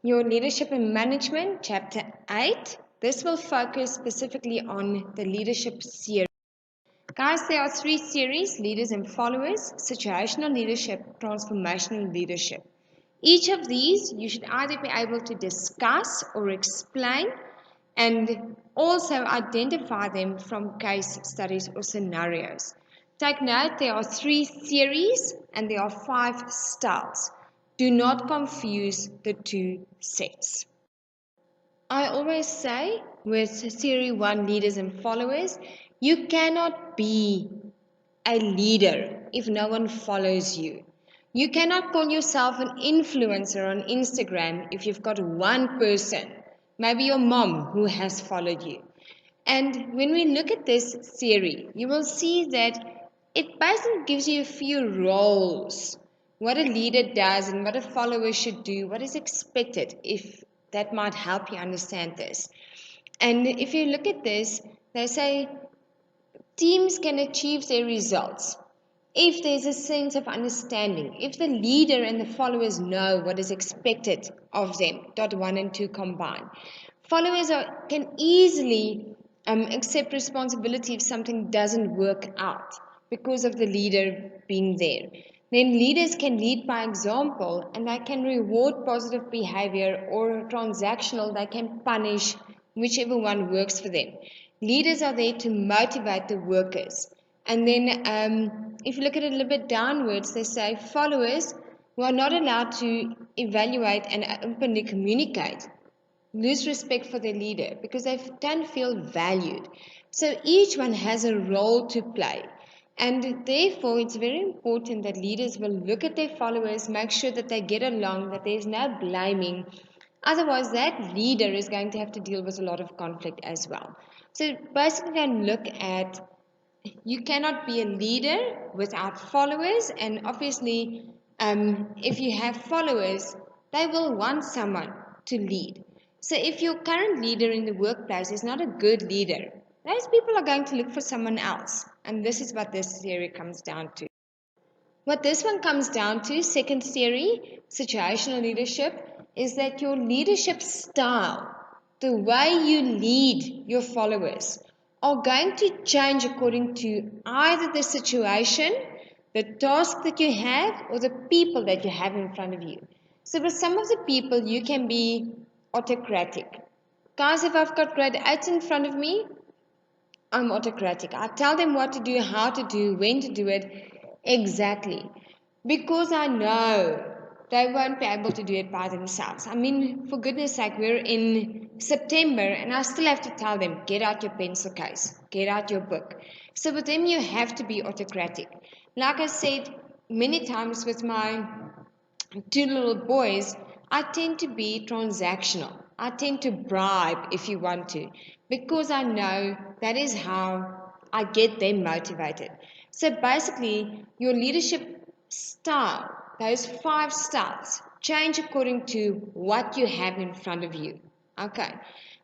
Your Leadership and Management, Chapter 8. This will focus specifically on the leadership series. Guys, there are 3 series: Leaders and Followers, Situational Leadership, Transformational Leadership. Each of these you should either be able to discuss or explain and also identify them from case studies or scenarios. Take note, there are 3 series and there are 5 styles. Do not confuse the 2 sets. I always say with Series 1, Leaders and Followers, you cannot be a leader if no one follows you. You cannot call yourself an influencer on Instagram if you've got one person, maybe your mom, who has followed you. And when we look at this series, you will see that it basically gives you a few roles, what a leader does and what a follower should do, what is expected, if that might help you understand this. And if you look at this, they say teams can achieve their results if there's a sense of understanding, if the leader and the followers know what is expected of them. Dot 1 and 2 combined. Followers can easily accept responsibility if something doesn't work out because of the leader being there. Then leaders can lead by example, and they can reward positive behavior, or transactional, they can punish, whichever one works for them. Leaders are there to motivate the workers. And then if you look at it a little bit downwards, they say followers who are not allowed to evaluate and openly communicate lose respect for their leader because they don't feel valued. So each one has a role to play. And therefore, it's very important that leaders will look at their followers, make sure that they get along, that there's no blaming. Otherwise, that leader is going to have to deal with a lot of conflict as well. So basically, then look at, you cannot be a leader without followers, and obviously if you have followers, they will want someone to lead. So if your current leader in the workplace is not a good leader, those people are going to look for someone else, and this is what this theory comes down to. What this one comes down to, second theory, situational leadership, is that your leadership style, the way you lead your followers, are going to change according to either the situation, the task that you have, or the people that you have in front of you. So with some of the people, you can be autocratic. Guys, if I've got grade 8 in front of me, I'm autocratic. I tell them what to do, how to do, when to do it, exactly. Because I know they won't be able to do it by themselves. I mean, for goodness sake, we're in September and I still have to tell them, get out your pencil case, get out your book. So with them, you have to be autocratic. Like I said many times with my 2 little boys, I tend to be transactional. I tend to bribe if you want to, because I know that is how I get them motivated. So basically, your leadership style, those 5 styles, change according to what you have in front of you. Okay.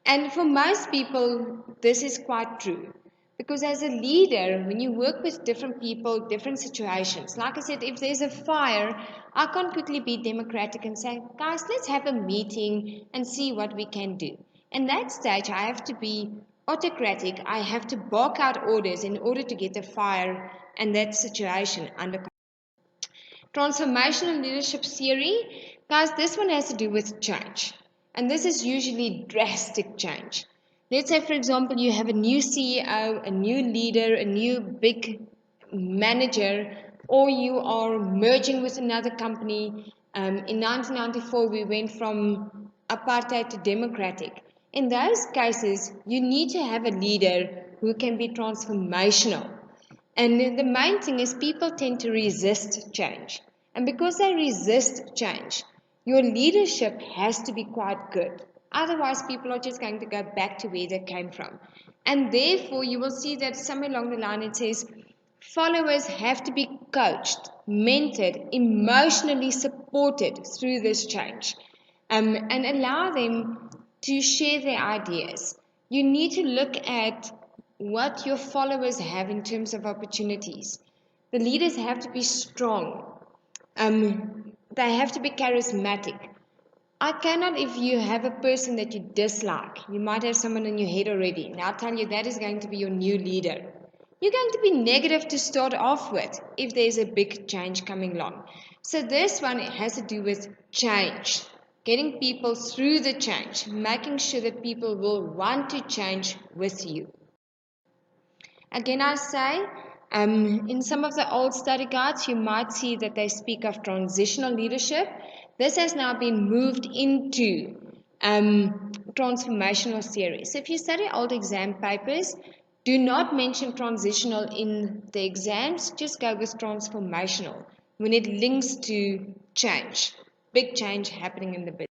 And for most people, this is quite true. Because as a leader, when you work with different people, different situations, like I said, if there's a fire, I can't quickly be democratic and say, guys, let's have a meeting and see what we can do. In that stage, I have to be autocratic. I have to bark out orders in order to get the fire and that situation under control. Transformational leadership theory, guys, this one has to do with change. And this is usually drastic change. Let's say, for example, you have a new CEO, a new leader, a new big manager, or you are merging with another company. In 1994, we went from apartheid to democratic. In those cases, you need to have a leader who can be transformational. And the main thing is people tend to resist change. And because they resist change, your leadership has to be quite good. Otherwise, people are just going to go back to where they came from. And therefore, you will see that somewhere along the line it says, followers have to be coached, mentored, emotionally supported through this change, and allow them to share their ideas. You need to look at what your followers have in terms of opportunities. The leaders have to be strong. They have to be charismatic. I cannot, if you have a person that you dislike, you might have someone in your head already, and I'll tell you that is going to be your new leader. You're going to be negative to start off with if there's a big change coming along. So this one has to do with change, getting people through the change, making sure that people will want to change with you. Again, I say, in some of the old study guides, you might see that they speak of transitional leadership. This has now been moved into transformational theory. So if you study old exam papers, do not mention transitional in the exams, just go with transformational when it links to change, big change happening in the business.